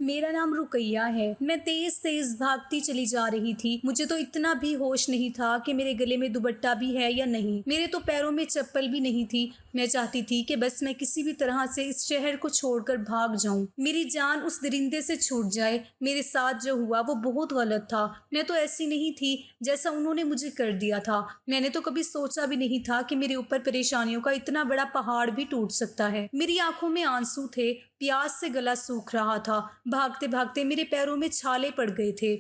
मेरा नाम रुकैया है। मैं तेज तेज भागती चली जा रही थी। मुझे तो इतना भी होश नहीं था कि मेरे गले में दुपट्टा भी है या नहीं। मेरे तो पैरों में चप्पल भी नहीं थी। मैं चाहती थी कि बस मैं किसी भी तरह से इस शहर को छोड़कर भाग जाऊं। मेरी जान उस दरिंदे से छूट जाए। मेरे साथ जो हुआ वो बहुत गलत था। मैं तो ऐसी नहीं थी जैसा उन्होंने मुझे कर दिया था। मैंने तो कभी सोचा भी नहीं था कि मेरे ऊपर परेशानियों का इतना बड़ा पहाड़ भी टूट सकता है। मेरी आंखों में आंसू थे। प्यास से गला सूख रहा था। भागते भागते मेरे पैरों में छाले पड़ गए थे,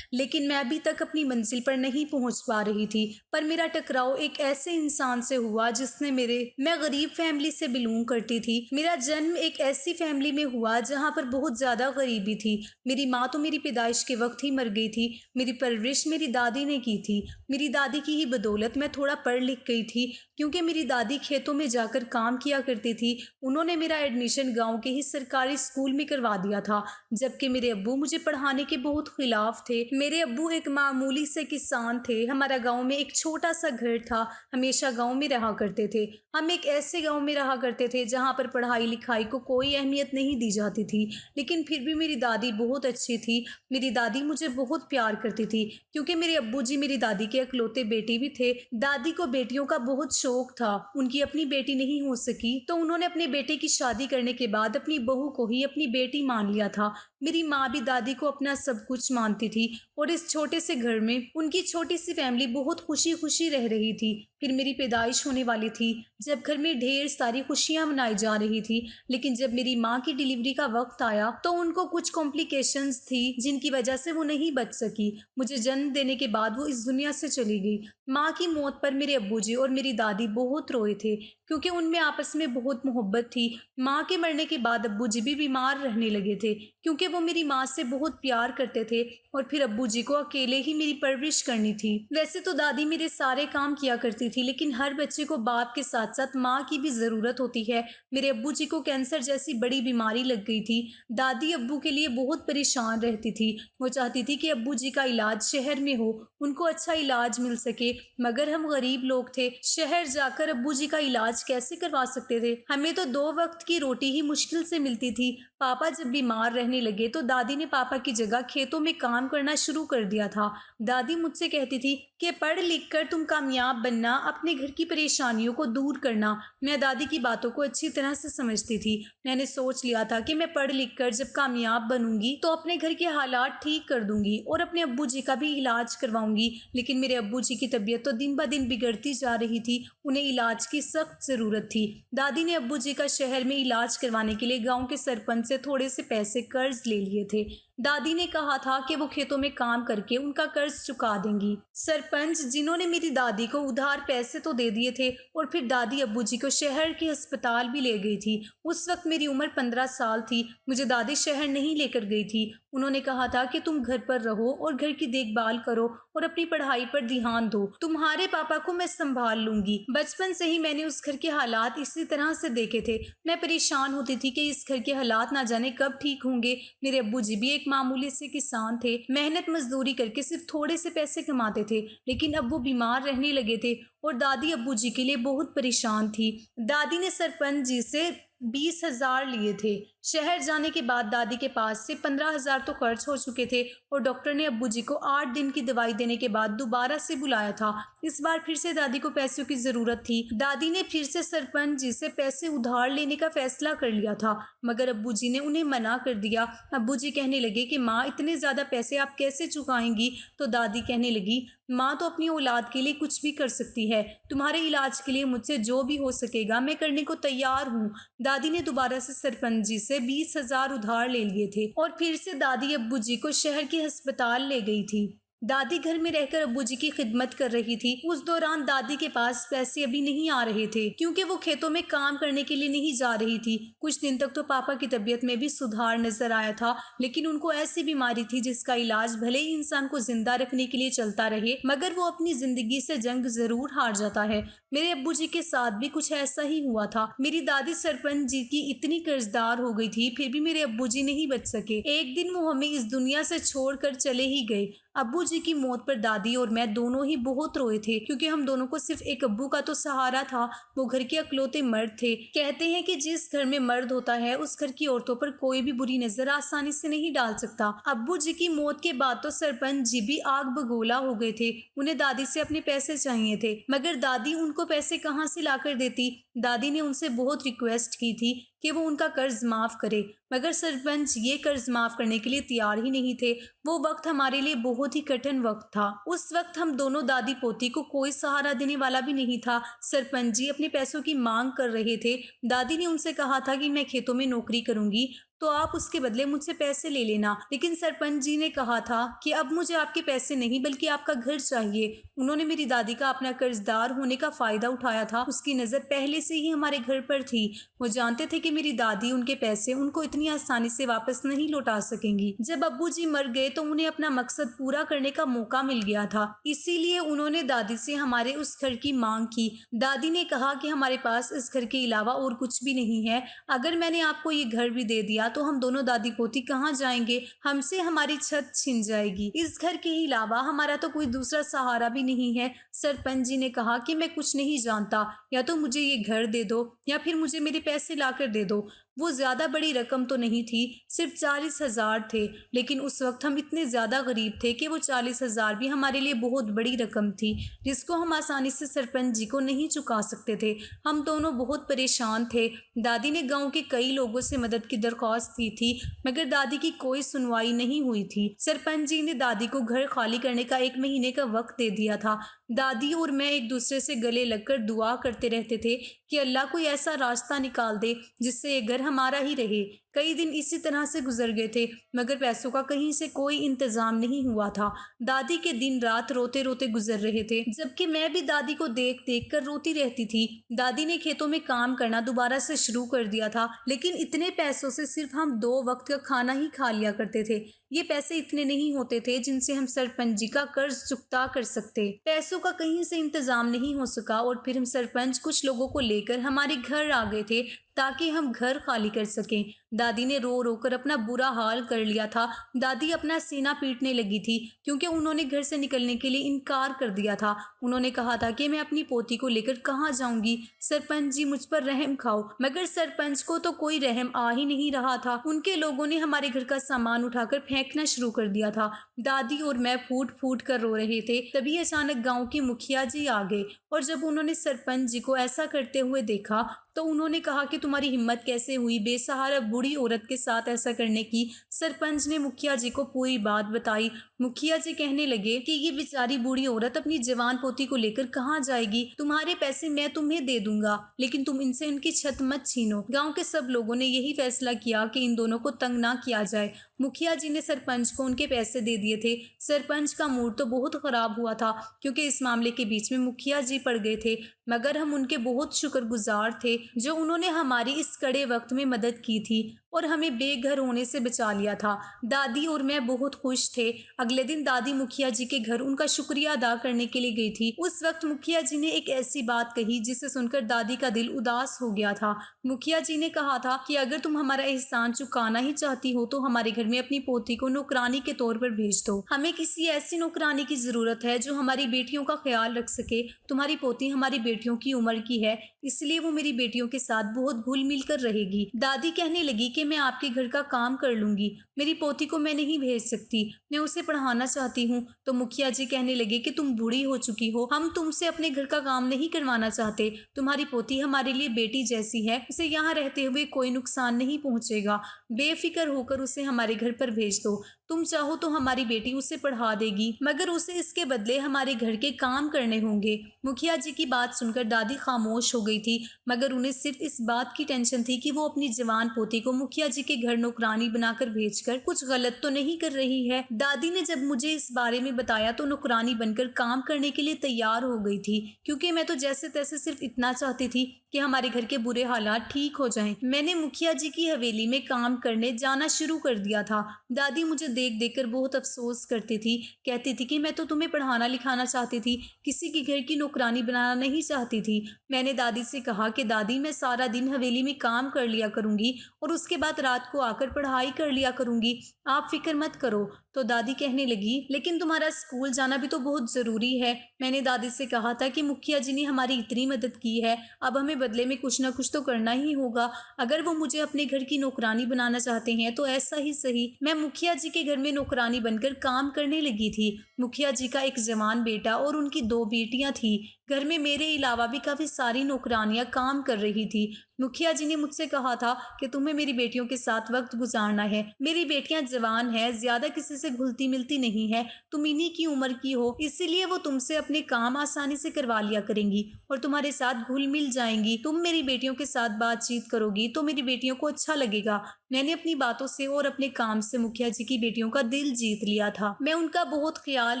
लेकिन मैं अभी तक अपनी मंजिल पर नहीं पहुंच पा रही थी। पर मेरा टकराव एक ऐसे इंसान से हुआ जिसने मैं गरीब फैमिली से बिलोंग करती थी। मेरा जन्म एक ऐसी फैमिली में हुआ जहां पर बहुत ज़्यादा गरीबी थी। मेरी माँ तो मेरी पैदाइश के वक्त ही मर गई थी। मेरी परवरिश मेरी दादी ने की थी। मेरी दादी की ही बदौलत मैं थोड़ा पढ़ लिख गई थी, क्योंकि मेरी दादी खेतों में जाकर काम किया करती थी। उन्होंने मेरा एडमिशन गाँव के ही सरकारी स्कूल में करवा दिया था, जबकि मेरे अब्बू मुझे पढ़ाने के बहुत खिलाफ थे। मेरे अब्बू एक मामूली से किसान थे। हमारा गांव में एक छोटा सा घर था। हमेशा गांव में रहा करते थे। हम एक ऐसे गांव में रहा करते थे जहां पर पढ़ाई लिखाई को कोई अहमियत नहीं दी जाती थी, लेकिन फिर भी मेरी दादी बहुत अच्छी थी। मेरी दादी मुझे बहुत प्यार करती थी, क्योंकि मेरे अब्बू जी मेरी दादी के इकलौते बेटे भी थे। दादी को बेटियों का बहुत शौक था। उनकी अपनी बेटी नहीं हो सकी तो उन्होंने अपने बेटे की शादी करने के बाद अपनी बहू को ही अपनी बेटी मान लिया था। मेरी माँ भी दादी को अपना सब कुछ मानती थी और इस छोटे से घर में उनकी छोटी सी फैमिली बहुत खुशी खुशी रह रही थी। फिर मेरी पैदाइश होने वाली थी, जब घर में ढेर सारी खुशियां मनाई जा रही थी। लेकिन जब मेरी माँ की डिलीवरी का वक्त आया तो उनको कुछ कॉम्प्लिकेशंस थी जिनकी वजह से वो नहीं बच सकी। मुझे जन्म देने के बाद वो इस दुनिया से चली गई। माँ की मौत पर मेरे अब्बूजी और मेरी दादी बहुत रोए थे, क्योंकि उनमें आपस में बहुत मोहब्बत थी। माँ के मरने के बाद अब्बूजी भी बीमार रहने लगे थे, क्योंकि वो मेरी माँ से बहुत प्यार करते थे और फिर अब्बूजी को अकेले ही मेरी परवरिश करनी थी। वैसे तो दादी मेरे सारे काम किया करती थी, लेकिन हर बच्चे को बाप के साथ साथ माँ की भी ज़रूरत होती है। मेरे अब्बूजी को कैंसर जैसी बड़ी बीमारी लग गई थी। दादी अब्बू के लिए बहुत परेशान रहती थी। वो चाहती थी कि अब्बूजी का इलाज शहर में हो, उनको अच्छा इलाज मिल सके, मगर हम गरीब लोग थे। शहर जाकर अब्बूजी का इलाज कैसे करवा सकते थे? हमें तो 2 वक्त की रोटी ही मुश्किल से मिलती थी। पापा जब बीमार रहने लगे तो दादी ने पापा की जगह खेतों में काम करना शुरू कर दिया था। दादी मुझसे कहती थी कि पढ़ लिख कर तुम कामयाब बनना, अपने घर की परेशानियों को दूर करना। मैं दादी की बातों को अच्छी तरह से समझती थी। मैंने सोच लिया था कि मैं पढ़ लिख कर जब कामयाब बनूंगी तो अपने घर के हालात ठीक कर दूंगी और अपने अब्बू जी का भी इलाज करवाऊंगी। लेकिन मेरे अब्बू जी की तबीयत तो दिन ब दिन बिगड़ती जा रही थी। उन्हें इलाज की सख्त ज़रूरत थी। दादी ने अब्बू जी का शहर में इलाज करवाने के लिए गाँव के सरपंच से थोड़े से पैसे कर्ज ले लिए थे। दादी ने कहा था कि वो खेतों में काम करके उनका कर्ज चुका देंगी। सरपंच, जिन्होंने मेरी दादी को उधार पैसे तो दे दिए थे और फिर दादी अब्बू जी को शहर के अस्पताल भी ले गई थी। उस वक्त मेरी उम्र 15 साल थी। मुझे दादी शहर नहीं लेकर गई थी। उन्होंने कहा था कि तुम घर पर रहो और घर की देखभाल करो और अपनी पढ़ाई पर ध्यान दो। तुम्हारे पापा को मैं संभाल लूंगी। बचपन से ही मैंने उस घर के हालात इसी तरह से देखे थे। मैं परेशान होती थी कि इस घर के हालात ना जाने कब ठीक होंगे। मेरे अब्बू जी भी एक मामूली से किसान थे। मेहनत मजदूरी करके सिर्फ थोड़े से पैसे कमाते थे, लेकिन अब वो बीमार रहने लगे थे और दादी अब्बू जी के लिए बहुत परेशान थी। दादी ने सरपंच जी से 20,000 लिए थे। शहर जाने के बाद दादी के पास से 15,000 तो खर्च हो चुके थे और डॉक्टर ने अब्बू जी को 8 दिन की दवाई देने के बाद दोबारा से बुलाया था। इस बार फिर से दादी को पैसों की ज़रूरत थी। दादी ने फिर से सरपंच जी से पैसे उधार लेने का फैसला कर लिया था, मगर अब्बू जी ने उन्हें मना कर दिया। अब्बू जी कहने लगे कि माँ, इतने ज़्यादा पैसे आप कैसे चुकाएंगी? तो दादी कहने लगी, माँ तो अपनी औलाद के लिए कुछ भी कर सकती है। तुम्हारे इलाज के लिए मुझसे जो भी हो सकेगा मैं करने को तैयार हूँ। दादी ने दोबारा से सरपंच जी से 20,000 उधार ले लिए थे और फिर से दादी अब्बू जी को शहर के अस्पताल ले गई थी। दादी घर में रहकर अब्बू जी की खिदमत कर रही थी। उस दौरान दादी के पास पैसे अभी नहीं आ रहे थे, क्योंकि वो खेतों में काम करने के लिए नहीं जा रही थी। कुछ दिन तक तो पापा की तबीयत में भी सुधार नजर आया था, लेकिन उनको ऐसी बीमारी थी जिसका इलाज भले ही इंसान को जिंदा रखने के लिए चलता रहे, मगर वो अपनी जिंदगी से जंग जरूर हार जाता है। मेरे अब्बू जी के साथ भी कुछ ऐसा ही हुआ था। मेरी दादी सरपंच जी की इतनी कर्जदार हो गई थी, फिर भी मेरे अब्बू जी नहीं बच सके। एक दिन वो हमें इस दुनिया से छोड़कर चले ही गए। अब्बू जी की मौत पर दादी और मैं दोनों ही बहुत रोए थे, क्योंकि हम दोनों को सिर्फ एक अब्बू का तो सहारा था। वो घर के अकलौते मर्द थे। कहते हैं कि जिस घर में मर्द होता है उस घर की औरतों पर कोई भी बुरी नजर आसानी से नहीं डाल सकता। अब्बू जी की मौत के बाद तो सरपंच जी भी आग बगोला हो गए थे। उन्हें दादी से अपने पैसे चाहिए थे, मगर दादी उनको पैसे कहाँ से लाकर देती। दादी ने उनसे बहुत रिक्वेस्ट की थी कि वो उनका कर्ज माफ करे, मगर सरपंच ये कर्ज माफ करने के लिए तैयार ही नहीं थे। वो वक्त हमारे लिए बहुत ही कठिन वक्त था। उस वक्त हम दोनों दादी पोती को कोई सहारा देने वाला भी नहीं था। सरपंच जी अपने पैसों की मांग कर रहे थे। दादी ने उनसे कहा था कि मैं खेतों में नौकरी करूंगी तो आप उसके बदले मुझसे पैसे ले लेना, लेकिन सरपंच जी ने कहा था कि अब मुझे आपके पैसे नहीं बल्कि आपका घर चाहिए। उन्होंने मेरी दादी का अपना कर्जदार होने का फायदा उठाया था। उसकी नजर पहले से ही हमारे घर पर थी। वो जानते थे कि मेरी दादी उनके पैसे उनको इतनी आसानी से वापस नहीं लौटा सकेंगी। जब अब्बू जी मर गए तो उन्हें अपना मकसद पूरा करने का मौका मिल गया था, इसीलिए उन्होंने दादी से हमारे उस घर की मांग की। दादी ने कहा कि हमारे पास इस घर के अलावा और कुछ भी नहीं है। अगर मैंने आपको ये घर भी दे दिया तो हम दोनों दादी पोती कहाँ जाएंगे? हमसे हमारी छत छिन जाएगी। इस घर के अलावा हमारा तो कोई दूसरा सहारा भी नहीं है। सरपंच जी ने कहा कि मैं कुछ नहीं जानता, या तो मुझे ये घर दे दो या फिर मुझे मेरे पैसे लाकर दे दो। वो ज्यादा बड़ी रकम तो नहीं थी, सिर्फ 40,000 थे, लेकिन उस वक्त हम इतने ज्यादा गरीब थे कि वो 40,000 भी हमारे लिए बहुत बड़ी रकम थी, जिसको हम आसानी से सरपंच जी को नहीं चुका सकते थे। हम दोनों बहुत परेशान थे। दादी ने गांव के कई लोगों से मदद की दरख्वास्त की थी, मगर दादी की कोई सुनवाई नहीं हुई थी। सरपंच जी ने दादी को घर खाली करने का 1 महीने का वक्त दे दिया था। दादी और मैं एक दूसरे से गले लगकर दुआ करते रहते थे कि अल्लाह कोई ऐसा रास्ता निकाल दे जिससे ये घर हमारा ही रहे। कई दिन इसी तरह से गुजर गए थे, मगर पैसों का कहीं से कोई इंतजाम नहीं हुआ था। दादी के दिन रात रोते रोते गुजर रहे थे, जबकि मैं भी दादी को देख देख कर रोती रहती थी। दादी ने खेतों में काम करना दोबारा से शुरू कर दिया था, लेकिन इतने पैसों से सिर्फ हम 2 वक्त का खाना ही खा लिया करते थे। ये पैसे इतने नहीं होते थे जिनसे हम सरपंच जी का कर्ज चुकता कर सकते। पैसों का कहीं से इंतजाम नहीं हो सका और फिर हम सरपंच कुछ लोगों को लेकर हमारे घर आ गए थे ताकि हम घर खाली कर सकें। दादी ने रो रो कर अपना बुरा हाल कर लिया था। दादी अपना सीना पीटने लगी थी, क्योंकि उन्होंने घर से निकलने के लिए इनकार कर दिया था। उन्होंने कहा था कि मैं अपनी पोती को लेकर कहाँ जाऊंगी, सरपंच जी मुझ पर रहम खाओ। मगर सरपंच को तो कोई रहम आ ही नहीं रहा था। उनके लोगों ने हमारे घर का सामान उठाकर फेंकना शुरू कर दिया था। दादी और मैं फूट फूट कर रो रहे थे। तभी अचानक गाँव के मुखिया जी आ गए, और जब उन्होंने सरपंच जी को ऐसा करते हुए देखा तो उन्होंने कहा कि तुम्हारी हिम्मत कैसे हुई बेसहारा बूढ़ी औरत के साथ ऐसा करने की। सरपंच ने मुखिया जी को पूरी बात बताई। मुखिया जी कहने लगे कि ये बेचारी बूढ़ी औरत अपनी जवान पोती को लेकर कहाँ जाएगी? तुम्हारे पैसे मैं तुम्हें दे दूंगा, लेकिन तुम इनसे उनकी छत मत छीनो। गांव के सब लोगों ने यही फैसला किया कि इन दोनों को तंग ना किया जाए। मुखिया जी ने सरपंच को उनके पैसे दे दिए थे। सरपंच का मूड तो बहुत खराब हुआ था, क्योंकि इस मामले के बीच में मुखिया जी पड़ गए थे, मगर हम उनके बहुत शुक्रगुजार थे जो उन्होंने हमारी इस कड़े वक्त में मदद की थी और हमें बेघर होने से बचा लिया था। दादी और मैं बहुत खुश थे। अगले दिन दादी मुखिया जी के घर उनका शुक्रिया अदा करने के लिए गई थी। उस वक्त मुखिया जी ने एक ऐसी बात कही जिसे सुनकर दादी का दिल उदास हो गया था। मुखिया जी ने कहा था कि अगर तुम हमारा एहसान चुकाना ही चाहती हो तो हमारे घर में अपनी पोती को नौकरानी के तौर पर भेज दो। हमें किसी ऐसी नौकरानी की जरूरत है जो हमारी बेटियों का ख्याल रख सके। तुम्हारी पोती हमारी बेटियों की उम्र की है, इसलिए वो मेरी बेटियों के साथ बहुत घुल मिल कर रहेगी। दादी कहने लगी कि मैं आपके घर का काम कर लूंगी, मेरी पोती को मैं नहीं भेज सकती, मैं उसे पढ़ाना चाहती हूँ। तो मुखिया जी कहने लगे कि तुम बूढ़ी हो चुकी हो, हम तुमसे अपने घर का काम नहीं करवाना चाहते। तुम्हारी पोती हमारे लिए बेटी जैसी है, उसे यहाँ रहते हुए कोई नुकसान नहीं पहुँचेगा। बेफिक्र होकर उसे हमारे घर पर भेज दो। तुम चाहो तो हमारी बेटी उसे पढ़ा देगी, मगर उसे इसके बदले हमारे घर के काम करने होंगे। मुखिया जी की बात सुनकर दादी खामोश हो गई थी, मगर उन्हें सिर्फ इस बात की टेंशन थी कि वो अपनी जवान पोती को मुखिया जी के घर नौकरानी बनाकर भेजकर कुछ गलत तो नहीं कर रही है। दादी ने जब मुझे इस बारे में बताया तो नौकरानी बनकर काम करने के लिए तैयार हो गई थी, क्योंकि मैं तो जैसे तैसे सिर्फ इतना चाहती थी कि हमारे घर के बुरे हालात ठीक हो जाएं। मैंने मुखिया जी की हवेली में काम करने जाना शुरू कर दिया था। दादी मुझे देख देख कर बहुत अफसोस करती थी, कहती थी कि मैं तो तुम्हें पढ़ाना लिखाना चाहती थी, किसी के घर की नौकरानी बनाना नहीं चाहती थी। मैंने दादी से कहा कि दादी, मैं सारा दिन हवेली में काम कर लिया करूंगी और उसके बाद रात को आकर पढ़ाई कर लिया करूंगी, आप फिक्र मत करो। तो दादी कहने लगी, लेकिन तुम्हारा स्कूल जाना भी तो बहुत ज़रूरी है। मैंने दादी से कहा था कि मुखिया जी ने हमारी इतनी मदद की है, अब हमें बदले में कुछ ना कुछ तो करना ही होगा। अगर वो मुझे अपने घर की नौकरानी बनाना चाहते हैं तो ऐसा ही सही। मैं मुखिया जी के घर में नौकरानी बनकर काम करने लगी थी। मुखिया जी का एक जवान बेटा और उनकी 2 बेटियां थी। घर में मेरे अलावा भी काफ़ी सारी नौकरानियां काम कर रही थी। मुखिया जी ने मुझसे कहा था कि तुम्हें मेरी बेटियों के साथ वक्त गुजारना है। मेरी बेटियां जवान हैं, ज्यादा किसी से घुलती मिलती नहीं है, तुम इन्हीं की उम्र की हो, इसीलिए वो तुमसे अपने काम आसानी से करवा लिया करेंगी और तुम्हारे साथ घुल मिल जाएंगी। तुम मेरी बेटियों के साथ बातचीत करोगी तो मेरी बेटियों को अच्छा लगेगा। मैंने अपनी बातों से और अपने काम से मुखिया जी की बेटियों का दिल जीत लिया था। मैं उनका बहुत ख्याल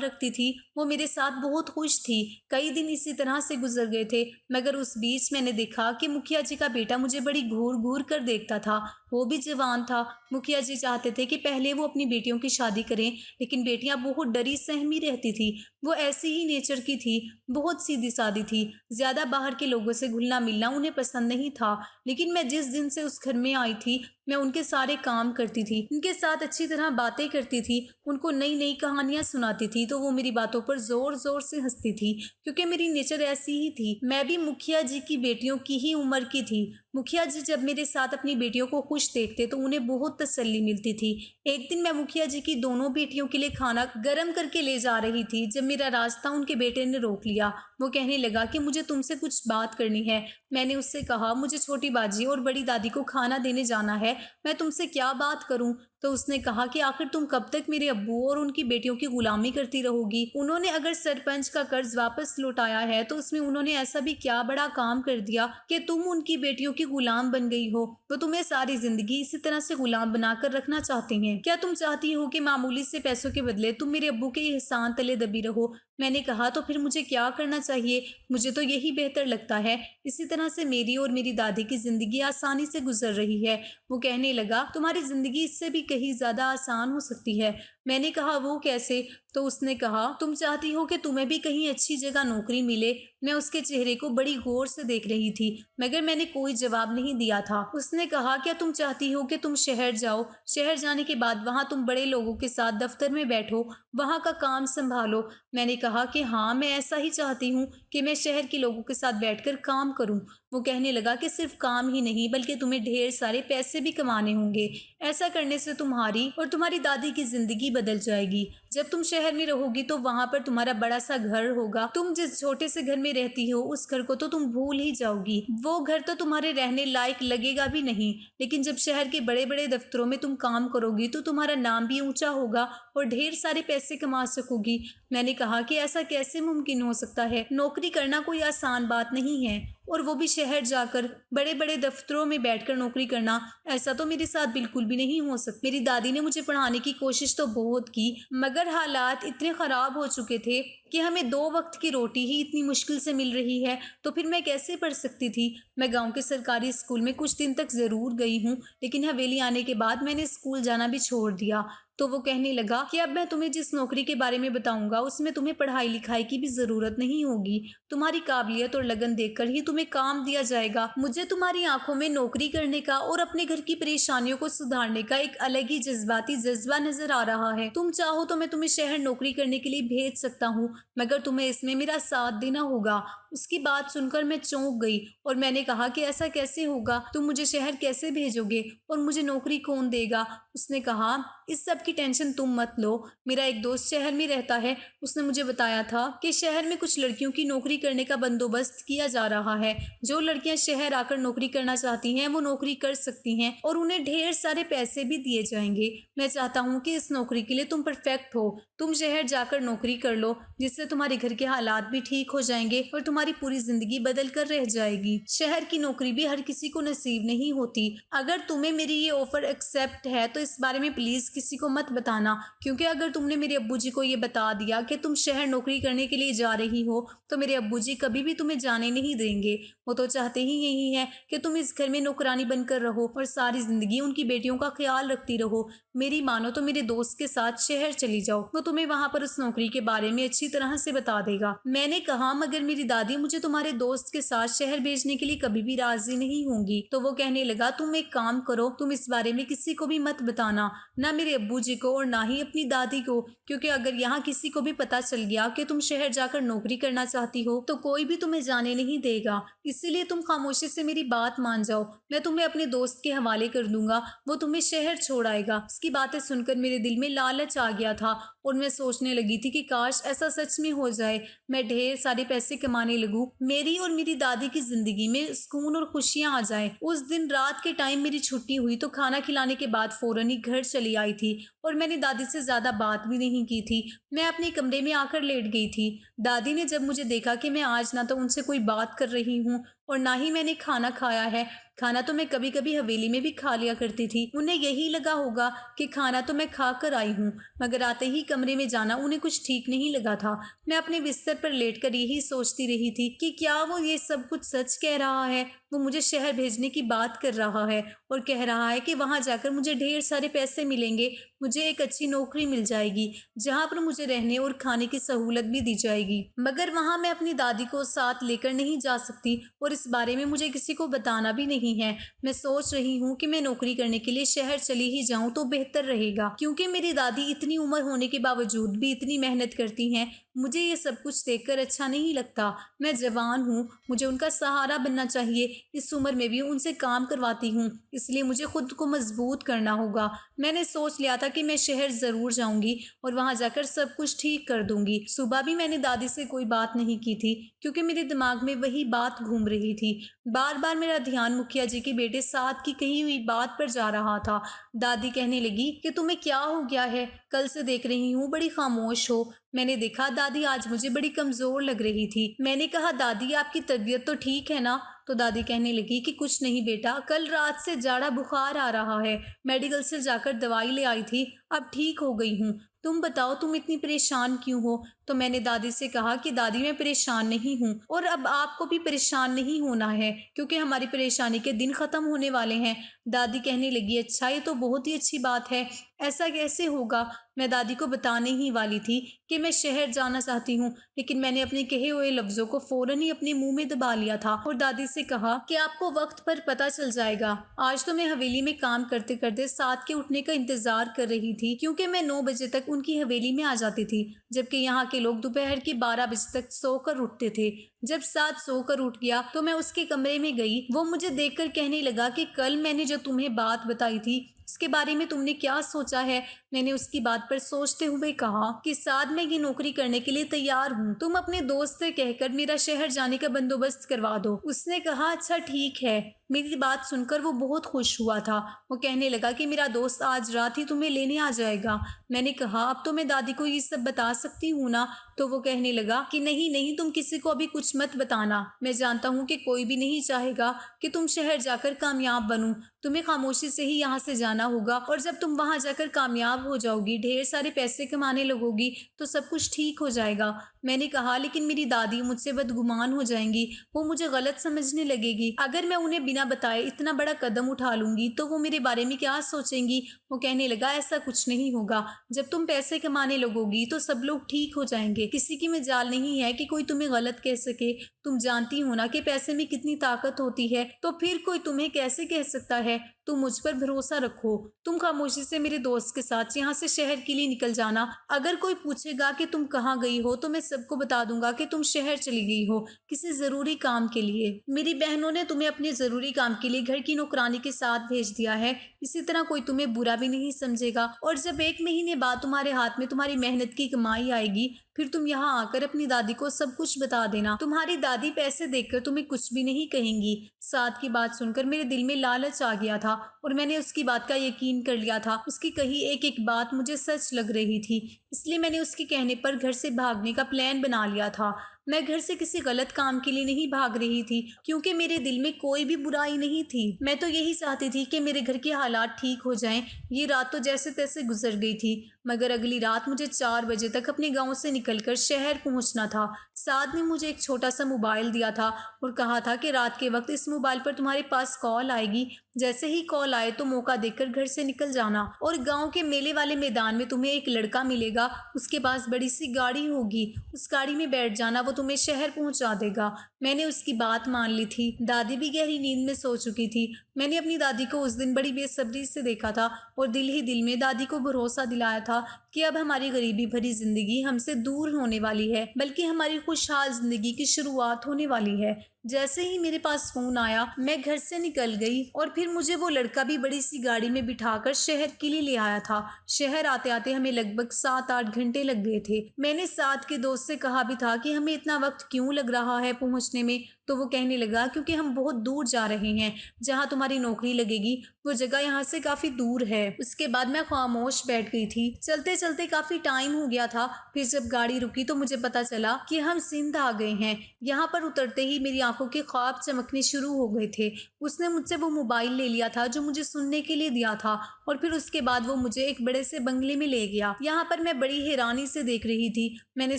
रखती थी, वो मेरे साथ बहुत खुश थी। कई दिन इसी तरह से गुजर गए थे, मगर उस बीच मैंने देखा कि मुखिया जी का बेटा मुझे बड़ी घूर घूर कर देखता था। वो भी जवान था। मुखिया जी चाहते थे कि पहले वो अपनी बेटियों की शादी करें, लेकिन बेटियां बहुत डरी सहमी रहती थी। वो ऐसी ही नेचर की थी, बहुत सीधी सादी थी, ज्यादा बाहर के लोगों से घुलना मिलना उन्हें पसंद नहीं था। लेकिन मैं जिस दिन से उस घर में आई थी, मैं उनके सारे काम करती थी, उनके साथ अच्छी तरह बातें करती थी, उनको नई नई कहानियां सुनाती थी, तो वो मेरी बातों पर जोर जोर से हंसती थी, क्योंकि मेरी नेचर ऐसी ही थी। मैं भी मुखिया जी की बेटियों की ही उम्र की थी। मुखिया जी जब मेरे साथ अपनी बेटियों को खुश देखते तो उन्हें बहुत तसल्ली मिलती थी। एक दिन मैं मुखिया जी की दोनों बेटियों के लिए खाना गर्म करके ले जा रही थी, जब मेरा रास्ता उनके बेटे ने रोक लिया। वो कहने लगा कि मुझे तुमसे कुछ बात करनी है। मैंने उससे कहा, मुझे छोटी बाजी और बड़ी दादी को खाना देने जाना है, मैं तुमसे क्या बात करूं? तो उसने कहा कि आखिर तुम कब तक मेरे अब्बू और उनकी बेटियों की गुलामी करती रहोगी? उन्होंने अगर सरपंच का कर्ज वापस लौटाया है तो उसमें उन्होंने ऐसा भी क्या बड़ा काम कर दिया कि तुम उनकी बेटियों की गुलाम बन गई हो? वो तुम्हें सारी जिंदगी इसी तरह से गुलाम बनाकर रखना चाहते हैं। क्या तुम चाहती हो कि मामूली से पैसों के बदले तुम मेरे अब्बू के एहसान तले दबी रहो? मैंने कहा, तो फिर मुझे क्या करना चाहिए? मुझे तो यही बेहतर लगता है। इसी तरह से मेरी और मेरी दादी की जिंदगी आसानी से गुजर रही है। वो कहने लगा, तुम्हारी जिंदगी इससे भी कहीं ज्यादा आसान हो सकती है। मैंने कहा, वो कैसे? तो उसने कहा, तुम चाहती हो कि तुम्हें भी कहीं अच्छी जगह नौकरी मिले। मैं उसके चेहरे को बड़ी गौर से देख रही थी, मगर मैंने कोई जवाब नहीं दिया था। उसने कहा, क्या तुम चाहती हो कि तुम शहर जाओ? शहर जाने के बाद वहां तुम बड़े लोगों के साथ दफ्तर में बैठो, वहां का काम संभालो? मैंने कहा कि हाँ, मैं ऐसा ही चाहती हूँ कि मैं शहर के लोगों के साथ बैठकर काम करूँ। वो कहने लगा कि सिर्फ काम ही नहीं, बल्कि तुम्हें ढेर सारे पैसे भी कमाने होंगे। ऐसा करने से तुम्हारी और तुम्हारी दादी की जिंदगी बदल जाएगी। जब तुम शहर में रहोगी तो वहां पर तुम्हारा बड़ा सा घर होगा। तुम जिस छोटे से घर में रहती हो उस घर को तो तुम भूल ही जाओगी। वो घर तो तुम्हारे रहने लायक लगेगा भी नहीं। लेकिन जब शहर के बड़े बड़े दफ्तरों में तुम काम करोगी तो तुम्हारा नाम भी ऊंचा होगा और ढेर सारे पैसे कमा सकोगी। मैंने कहा कि ऐसा कैसे मुमकिन हो सकता है? नौकरी करना कोई आसान बात नहीं है, और वो भी शहर जाकर बड़े बड़े दफ्तरों में बैठकर नौकरी करना। ऐसा तो मेरे साथ बिल्कुल भी नहीं हो सकता। मेरी दादी ने मुझे पढ़ाने की कोशिश तो बहुत की, मगर हालात इतने ख़राब हो चुके थे कि हमें 2 वक्त की रोटी ही इतनी मुश्किल से मिल रही है, तो फिर मैं कैसे पढ़ सकती थी? मैं गांव के सरकारी स्कूल में कुछ दिन तक ज़रूर गई हूँ, लेकिन हवेली आने के बाद मैंने स्कूल जाना भी छोड़ दिया। तो वो कहने लगा कि अब मैं तुम्हें जिस नौकरी के बारे में बताऊंगा उसमें तुम्हें पढ़ाई लिखाई की भी ज़रूरत नहीं होगी। तुम्हारी काबिलियत और लगन देखकर ही तुम्हें काम दिया जाएगा। मुझे तुम्हारी आंखों में नौकरी करने का और अपने घर की परेशानियों को सुधारने का एक अलग ही जज्बाती जज्बा नजर आ रहा है। तुम चाहो तो मैं तुम्हें शहर नौकरी करने के लिए भेज सकता हूँ, मगर तुम्हें इसमें मेरा साथ देना होगा। उसकी बात सुनकर मैं चौंक गई और मैंने कहा कि ऐसा कैसे होगा? तुम मुझे शहर कैसे भेजोगे और मुझे नौकरी कौन देगा? उसने कहा, इस सब की टेंशन तुम मत लो। मेरा एक दोस्त शहर में रहता है, उसने मुझे बताया था कि शहर में कुछ लड़कियों की नौकरी करने का बंदोबस्त किया जा रहा है। जो लड़कियां शहर आकर नौकरी करना चाहती हैं वो नौकरी कर सकती हैं और उन्हें ढेर सारे पैसे भी दिए जाएंगे। मैं चाहता हूँ कि इस नौकरी के लिए तुम परफेक्ट हो। तुम शहर जाकर नौकरी कर लो, जिस जिससे तुम्हारे घर के हालात भी ठीक हो जाएंगे और तुम्हारी पूरी जिंदगी बदल कर रह जाएगी। शहर की नौकरी भी हर किसी को नसीब नहीं होती। अगर तुम्हें मेरी ये ऑफर एक्सेप्ट है तो इस बारे में प्लीज किसी को मत बताना, क्योंकि अगर तुमने मेरे अब्बू जी को ये बता दिया कि तुम शहर नौकरी करने के लिए जा रही हो तो मेरे अब्बू जी कभी भी तुम्हें जाने नहीं देंगे। वो तो चाहते ही यही है कि तुम इस घर में नौकरानी बनकर रहो और सारी जिंदगी उनकी बेटियों का ख्याल रखती रहो। मेरी मानो तो मेरे दोस्त के साथ शहर चली जाओ, वो तुम्हें वहां पर उस नौकरी के बारे में अच्छी तरह से बता देगा। मैंने कहा मगर मेरी दादी मुझे तुम्हारे दोस्त के साथ शहर भेजने के लिए कभी भी राजी नहीं होंगी। तो वो कहने लगा तुम एक काम करो, तुम इस बारे में किसी को भी मत बताना, ना मेरे अब्बू जी को और ना ही अपनी दादी को, क्योंकि अगर यहाँ किसी को भी पता चल गया कि तुम शहर जाकर नौकरी करना चाहती हो तो कोई भी तुम्हें जाने नहीं देगा। इसीलिए तुम खामोशी से मेरी बात मान जाओ, मैं तुम्हें अपने दोस्त के हवाले कर दूंगा, वो तुम्हें शहर छोड़ आएगा। इसकी बातें सुनकर मेरे दिल में लालच आ गया था और मैं सोचने लगी थी कि काश ऐसा सच में हो जाए, मैं ढेर सारे पैसे कमाने लगूं, मेरी और मेरी दादी की जिंदगी में सुकून और खुशियां आ जाए। उस दिन रात के टाइम मेरी छुट्टी हुई तो खाना खिलाने के बाद फौरन ही घर चली आई थी और मैंने दादी से ज्यादा बात भी नहीं की थी। मैं अपने कमरे में आकर लेट गई थी। दादी ने जब मुझे देखा कि मैं आज ना तो उनसे कोई बात कर रही हूँ और ना ही मैंने खाना खाया है, खाना तो मैं कभी कभी हवेली में भी खा लिया करती थी, उन्हें यही लगा होगा कि खाना तो मैं खा कर आई हूँ, मगर आते ही कमरे में जाना उन्हें कुछ ठीक नहीं लगा था। मैं अपने बिस्तर पर लेटकर यही सोचती रही थी कि क्या वो ये सब कुछ सच कह रहा है। वो मुझे शहर भेजने की बात कर रहा है और कह रहा है कि वहां जाकर मुझे ढेर सारे पैसे मिलेंगे, मुझे एक अच्छी नौकरी मिल जाएगी जहां पर मुझे रहने और खाने की सहूलत भी दी जाएगी, मगर वहां मैं अपनी दादी को साथ लेकर नहीं जा सकती और इस बारे में मुझे किसी को बताना भी नहीं है। मैं सोच रही हूँ कि मैं नौकरी करने के लिए शहर चली ही जाऊं तो बेहतर रहेगा, क्योंकि मेरी दादी इतनी उम्र होने के बावजूद भी इतनी मेहनत करती हैं। मुझे ये सब कुछ देखकर अच्छा नहीं लगता। मैं जवान हूँ, मुझे उनका सहारा बनना चाहिए, इस उम्र में भी उनसे काम करवाती हूँ, इसलिए मुझे खुद को मजबूत करना होगा। मैंने सोच लिया था कि मैं शहर ज़रूर जाऊंगी और वहां जाकर सब कुछ ठीक कर दूंगी। सुबह भी मैंने दादी से कोई बात नहीं की थी क्योंकि मेरे दिमाग में वही बात घूम रही थी। बार बार मेरा ध्यान मुखिया जी के बेटे साथ की कही हुई बात पर जा रहा था। दादी कहने लगी कि तुम्हें क्या हो गया है, कल से देख रही हूँ बड़ी खामोश हो। मैंने देखा दादी आज मुझे बड़ी कमजोर लग रही थी। मैंने कहा दादी आपकी तबीयत तो ठीक है ना? तो दादी कहने लगी कि कुछ नहीं बेटा, कल रात से जाड़ा बुखार आ रहा है, मेडिकल से जाकर दवाई ले आई थी, अब ठीक हो गई हूँ। तुम बताओ तुम इतनी परेशान क्यों हो? तो मैंने दादी से कहा कि दादी मैं परेशान नहीं हूँ और अब आपको भी परेशान नहीं होना है क्योंकि हमारी परेशानी के दिन ख़त्म होने वाले हैं। दादी कहने लगी अच्छा ये तो बहुत ही अच्छी बात है, ऐसा कैसे होगा? मैं दादी को बताने ही वाली थी कि मैं शहर जाना चाहती हूँ, लेकिन मैंने अपने कहे हुए लफ्ज़ों को फ़ौरन ही अपने मुंह में दबा लिया था और दादी से कहा कि आपको वक्त पर पता चल जाएगा। आज तो मैं हवेली में काम करते करते 7 के उठने का इंतज़ार कर रही थी क्योंकि मैं 9 बजे तक उनकी हवेली में आ जाती थी, जबकि यहाँ के लोग दोपहर के 12 बजे तक सोकर उठते थे। जब 7 सोकर उठ गया तो मैं उसके कमरे में गई। वो मुझे देखकर कहने लगा कि कल मैंने जो तुम्हें बात बताई थी इसके बारे में तुमने क्या सोचा है? मैंने उसकी बात पर सोचते हुए कहा कि साथ में ये नौकरी करने के लिए तैयार हूँ, तुम अपने दोस्त से कहकर मेरा शहर जाने का बंदोबस्त करवा दो। उसने कहा अच्छा ठीक है। मेरी बात सुनकर वो बहुत खुश हुआ था। वो कहने लगा कि मेरा दोस्त आज रात ही तुम्हें लेने आ जाएगा। मैंने कहा अब तो मैं दादी को ये सब बता सकती हूँ ना? तो वो कहने लगा कि नहीं नहीं, तुम किसी को अभी कुछ मत बताना। मैं जानता हूँ कि कोई भी नहीं चाहेगा कि तुम शहर जाकर कामयाब बनो, तुम्हें खामोशी से ही यहाँ से जाना होगा और जब तुम वहाँ जाकर कामयाब हो जाओगी, ढेर सारे पैसे कमाने लगोगी तो सब कुछ ठीक हो जाएगा। मैंने कहा लेकिन मेरी दादी मुझसे बदगुमान हो जाएंगी, वो मुझे गलत समझने लगेगी। अगर मैं उन्हें बिना बताए इतना बड़ा कदम उठा लूंगी तो वो मेरे बारे में क्या सोचेंगी? वो कहने लगा ऐसा कुछ नहीं होगा, जब तुम पैसे कमाने लगोगी तो सब लोग ठीक हो जाएंगे। किसी की मजाल नहीं है कि कोई तुम्हें गलत कह सके। तुम जानती हो ना कि पैसे में कितनी ताकत होती है, तो फिर कोई तुम्हें कैसे कह सकता है? तुम मुझ पर भरोसा रखो। तुम खामोशी से मेरे दोस्त के साथ यहाँ से शहर के लिए निकल जाना। अगर कोई पूछेगा कि तुम कहाँ गई हो तो मैं सबको बता दूंगा कि तुम शहर चली गई हो किसी जरूरी काम के लिए। मेरी बहनों ने तुम्हें अपने जरूरी काम के लिए घर की नौकरानी के साथ भेज दिया है, इसी तरह कोई तुम्हें बुरा भी नहीं समझेगा। और जब 1 महीने बाद तुम्हारे हाथ में तुम्हारी मेहनत की कमाई आएगी फिर तुम यहाँ आकर अपनी दादी को सब कुछ बता देना। तुम्हारी दादी पैसे देखकर तुम्हें कुछ भी नहीं कहेंगी। साद की बात सुनकर मेरे दिल में लालच आ गया था और मैंने उसकी बात का यकीन कर लिया था। उसकी कही एक एक बात मुझे सच लग रही थी, इसलिए मैंने उसके कहने पर घर से भागने का प्लान बना लिया था। मैं घर से किसी गलत काम के लिए नहीं भाग रही थी, क्योंकि मेरे दिल में कोई भी बुराई नहीं थी। मैं तो यही चाहती थी कि मेरे घर के हालात ठीक हो जाएं। ये रात तो जैसे तैसे गुजर गई थी, मगर अगली रात मुझे 4 बजे तक अपने गांव से निकलकर शहर पहुंचना था। साद ने मुझे एक छोटा सा मोबाइल दिया था और कहा था कि रात के वक्त इस मोबाइल पर तुम्हारे पास कॉल आएगी। जैसे ही कॉल आए तो मौका देखकर घर से निकल जाना और गांव के मेले वाले मैदान में तुम्हें एक लड़का मिलेगा। उसके पास बड़ी सी गाड़ी होगी, उस गाड़ी में बैठ जाना, वो तुम्हें शहर पहुंचा देगा। मैंने उसकी बात मान ली थी। दादी भी गहरी नींद में सो चुकी थी। मैंने अपनी दादी को उस दिन बड़ी बेसब्री से देखा था और दिल ही दिल में दादी को भरोसा दिलाया था कि अब हमारी गरीबी भरी जिंदगी हमसे दूर होने वाली है, बल्कि हमारी खुशहाल जिंदगी की शुरुआत होने वाली है। जैसे ही मेरे पास फोन आया मैं घर से निकल गई और फिर मुझे वो लड़का भी बड़ी सी गाड़ी में बिठाकर शहर के लिए ले आया था। शहर आते आते हमें लगभग 7-8 घंटे लग गए थे। मैंने साथ के दोस्त से कहा भी था कि हमें इतना वक्त क्यों लग रहा है पहुंचने में, तो वो कहने लगा क्योंकि हम बहुत दूर जा रहे हैं। जहाँ तुम्हारी नौकरी लगेगी वो जगह यहाँ से काफी दूर है। उसके बाद मैं खामोश बैठ गई थी। चलते चलते काफी टाइम हो गया था। फिर जब गाड़ी रुकी तो मुझे पता चला कि हम सिंध आ गए हैं। यहाँ पर उतरते ही मेरी आंखों के ख्वाब चमकने शुरू हो गए थे। उसने मुझसे वो मोबाइल ले लिया था जो मुझे सुनने के लिए दिया था और फिर उसके बाद वो मुझे एक बड़े से बंगले में ले गया। यहाँ पर मैं बड़ी हैरानी से देख रही थी। मैंने